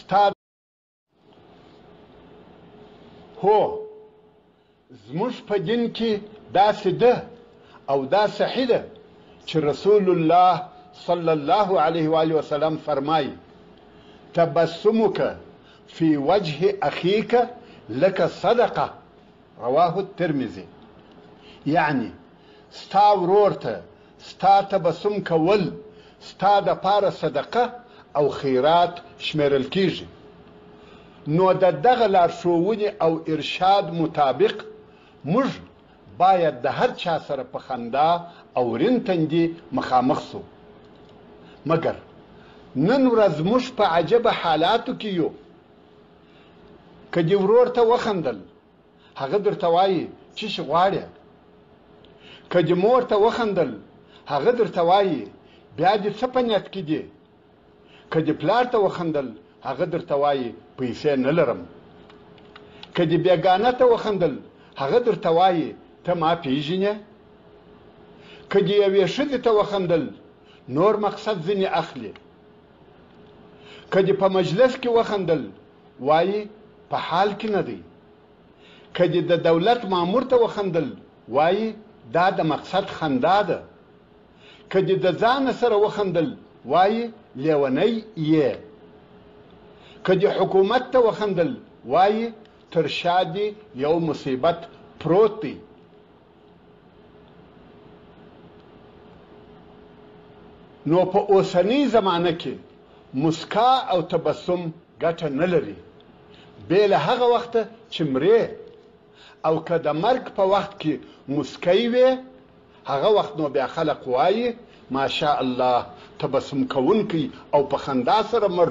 ستا هو زموږ په دین کې داسې ده او دا صحیح ده چې رسول الله صلی الله علیه و آله وسلم فرمایي تبسمك في وجه اخيك لك صدقه رواه الترمذي. یعنی ستا ورور ته ستا تبسم کول ستا د پاره صدقه او خیرات شمیرل کیږي. نو د دغه لارښوونې او ارشاد مطابق موږ باید د هر چا سره په خندا او رین تندي مخامخ سو. مګر نن ورځ موږ په عجبه حالاتو کې یو. که دې ورور ته وخندل هغه درته وایي چې څه غواړې. که دې مور ته وخندل هغه درته وایي بیا دې څه په نیت کې دي. که دې پلار ته وخندل هغه درته وایي پیسې نه لرم. که دې بیګانه ته وخندل هغه درته وایي ته ما پیژنې. که دې یوې ښځې ته وخندل نور مقصد ځینې اخلي. که دې په مجلس کې وخندل وایي په حال کې نه دی. که دې د دولت مامور ته وخندل وایي دا د مقصد خندا ده. که دې د ځان سره وخندل وایي لیونی یې. که دې حکومت ته وخندل وایي تر شا دې یو مصیبت پروت دی. نو په اوسنۍ زمانه کې مسکا او تبسم ګټه نه لري بې له هغه وخته چې مرې. او که د مرګ په وخت کې مسکی وې هغه وخت نو بیا خلق وایي ماشاء الله تبسم کوونکی او په خندا سره مړ